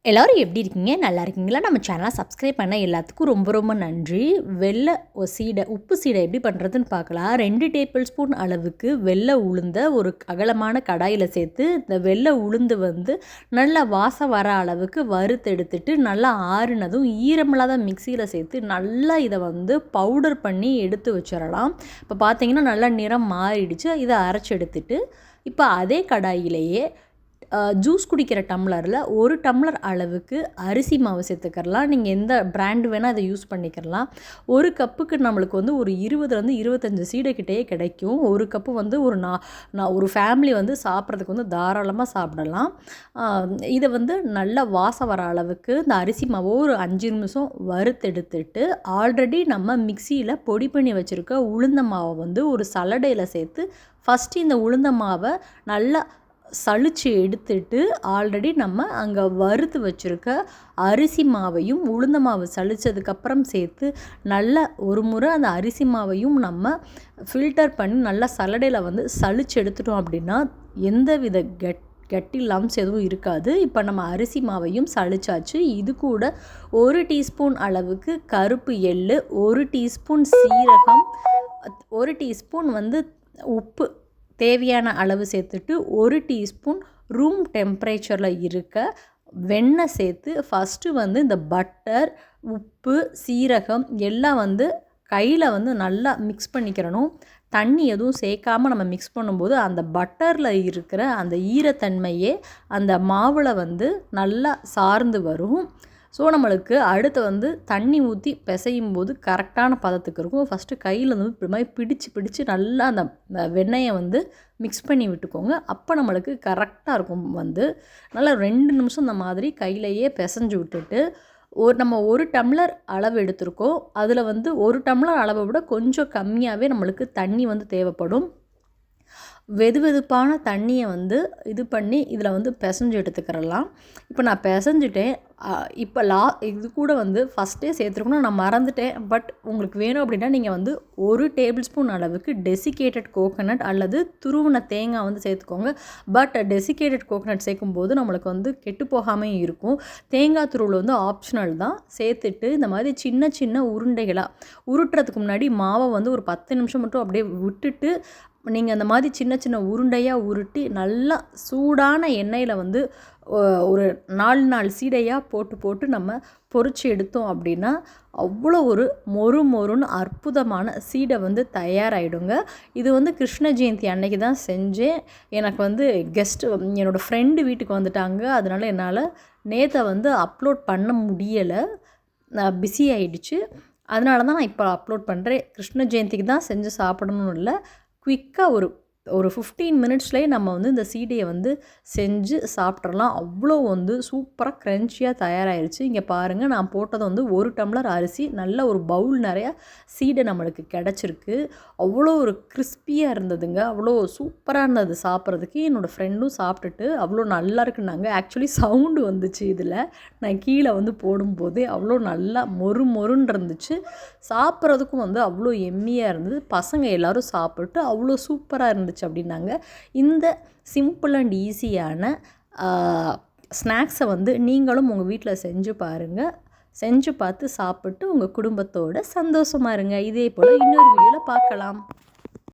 எல்லோரும் எப்படி இருக்கீங்க? நல்லா இருக்கீங்களா? நம்ம சேனலை சப்ஸ்கிரைப் பண்ண எல்லாத்துக்கும் ரொம்ப ரொம்ப நன்றி. வெள்ளை சீடை உப்பு சீடை எப்படி பண்ணுறதுன்னு பார்க்கலாம். 2 டேபிள் ஸ்பூன் அளவுக்கு வெள்ளை உளுந்த ஒரு அகலமான கடாயில் சேர்த்து இந்த வெள்ளை உளுந்து நல்லா வாசம் வர அளவுக்கு வறுத்தெடுத்துட்டு நல்லா ஆறுனதும் ஈரமில்லாத மிக்சியில் சேர்த்து நல்லா இதை பவுடர் பண்ணி எடுத்து வச்சிடலாம். இப்போ பார்த்தீங்கன்னா நல்லா நிறம் மாறிடுச்சு. இதை அரைச்சி எடுத்துட்டு இப்போ அதே கடாயிலேயே ஜூஸ் குடிக்கிற டம்ளரில் 1 டம்ளர் அளவுக்கு அரிசி மாவு சேர்த்துக்கிறலாம். நீங்கள் எந்த பிராண்டு வேணால் அதை யூஸ் பண்ணிக்கிறலாம். 1 கப்புக்கு நம்மளுக்கு ஒரு 20 25 சீடை கிட்டேயே கிடைக்கும். 1 கப்பு ஒரு ஃபேமிலி சாப்பிட்றதுக்கு தாராளமாக சாப்பிடலாம். இதை நல்லா வாசம் வர அளவுக்கு இந்த அரிசி மாவை ஒரு 5 நிமிஷம் வறுத்தெடுத்துட்டு ஆல்ரெடி நம்ம மிக்சியில் பொடி பண்ணி வச்சுருக்க உளுந்த மாவை ஒரு சல்லடையில் சேர்த்து ஃபஸ்ட்டு இந்த உளுந்த மாவை நல்லா சளிச்சு எடுத்துட்டு ஆல்ரெடி நம்ம அங்கே வறுத்து வச்சுருக்க அரிசி மாவையும் உளுந்த மாவு சளிச்சதுக்கப்புறம் சேர்த்து நல்லா ஒரு முறை அந்த அரிசி மாவையும் நம்ம ஃபில்டர் பண்ணி நல்லா சல்லடையில் சளிச்சு எடுத்துட்டோம் அப்படின்னா எந்தவித கட்டி லம்ஸ் எதுவும் இருக்காது. இப்போ நம்ம அரிசி மாவையும் சளிச்சாச்சு. இது கூட 1 டீஸ்பூன் அளவுக்கு கருப்பு எள்ளு, 1 டீஸ்பூன் சீரகம், 1 டீஸ்பூன் உப்பு தேவையான அளவு சேர்த்துட்டு 1 டீஸ்பூன் ரூம் டெம்பரேச்சரில் இருக்க வெண்ணெய் சேர்த்து ஃபஸ்ட்டு இந்த பட்டர், உப்பு, சீரகம் எல்லாம் கையில் நல்லா மிக்ஸ் பண்ணிக்கிறணும். தண்ணி எதுவும் சேர்க்காமல் நம்ம மிக்ஸ் பண்ணும்போது அந்த பட்டரில் இருக்கிற அந்த ஈரத்தன்மையே அந்த மாவில் நல்லா சார்ந்து வரும். ஸோ நம்மளுக்கு அடுத்து தண்ணி ஊற்றி பிசையும் போது கரெக்டான பதத்துக்கு இருக்கும். ஃபஸ்ட்டு கையில் இப்படி மாதிரி பிடிச்சு நல்லா அந்த வெண்ணெயை மிக்ஸ் பண்ணி விட்டுக்கோங்க. அப்போ நம்மளுக்கு கரெக்டாக இருக்கும். நல்லா 2 நிமிஷம் இந்த மாதிரி கையிலையே பிசைஞ்சு விட்டுட்டு நம்ம 1 டம்ளர் அளவு எடுத்திருக்கோம். அதில் 1 டம்ளர் அளவை விட கொஞ்சம் கம்மியாகவே நம்மளுக்கு தண்ணி தேவைப்படும். வெதுவெதுப்பான தண்ணியை இது பண்ணி இதில் பிசைஞ்சு எடுத்துக்கிறலாம். இப்போ நான் பிசைஞ்சிட்டேன். இப்போ இது கூட ஃபஸ்ட்டே சேர்த்துருக்கணும், நான் மறந்துட்டேன். பட் உங்களுக்கு வேணும் அப்படின்னா நீங்கள் 1 டேபிள் ஸ்பூன் அளவுக்கு டெசிகேட்டட் கோகோனட் அல்லது துருவின தேங்காய் சேர்த்துக்கோங்க. பட் டெசிகேட்டட் கோகோனட் சேர்க்கும்போது நம்மளுக்கு கெட்டு போகாமல் இருக்கும். தேங்காய் துருவில் ஆப்ஷனல் தான். சேர்த்துட்டு இந்த மாதிரி சின்ன சின்ன உருண்டைகளாக உருட்டுறதுக்கு முன்னாடி மாவை ஒரு 10 நிமிஷம் மட்டும் அப்படியே விட்டுட்டு நீங்கள் அந்த மாதிரி சின்ன சின்ன உருண்டையாக உருட்டி நல்லா சூடான எண்ணெயில் ஒரு 4 சீடையாக போட்டு நம்ம பொரிச்சு எடுத்தோம் அப்படின்னா அவ்வளோ ஒரு மொறுன்னு அற்புதமான சீடை தயாராகிடுங்க. இது கிருஷ்ண ஜெயந்தி அன்னைக்கு தான் செஞ்சேன். எனக்கு கெஸ்ட்டு என்னோடய ஃப்ரெண்டு வீட்டுக்கு வந்துட்டாங்க. அதனால் என்னால் நேற்றை அப்லோட் பண்ண முடியலை, நான் பிஸி ஆகிடுச்சு. அதனால தான் நான் இப்போ அப்லோட் பண்ணுறேன். கிருஷ்ண ஜெயந்திக்கு தான் செஞ்சு சாப்பிடணும்னு இல்லை, குயிக்காக ஒரு 15 மினிட்ஸ்லேயே நம்ம இந்த சீடையை செஞ்சு சாப்பிட்றலாம். அவ்வளோ சூப்பராக க்ரன்ச்சியாக தயாராகிருச்சு. இங்கே பாருங்கள், நான் போட்டது 1 டம்ளர் அரிசி, நல்ல ஒரு பவுல் நிறையா சீடை நம்மளுக்கு கிடச்சிருக்கு. அவ்வளோ ஒரு கிறிஸ்பியாக இருந்ததுங்க. அவ்வளோ சூப்பராக இருந்தது சாப்பிட்றதுக்கு. என்னோடய ஃப்ரெண்டும் சாப்பிட்டுட்டு அவ்வளோ நல்லா இருக்குன்னாங்க. ஆக்சுவலி சவுண்டு வந்துச்சு இதில், நான் கீழே போடும்போதே அவ்வளோ நல்லா மொறுன்னு இருந்துச்சு. சாப்பிட்றதுக்கும் அவ்வளோ எம்மியாக இருந்தது. பசங்க எல்லோரும் சாப்பிட்டு அவ்வளோ சூப்பராக இருந்துச்சு அப்படின்னாங்க. இந்த சிம்பிள் அண்ட் ஈஸியான ஸ்நாக்ஸை நீங்களும் உங்கள் வீட்டில் செஞ்சு பாருங்கள். செஞ்சு பார்த்து சாப்பிட்டு உங்கள் குடும்பத்தோடு சந்தோஷமாக இருங்க. இதே போல் இன்னொரு வீடியோவில் பார்க்கலாம்.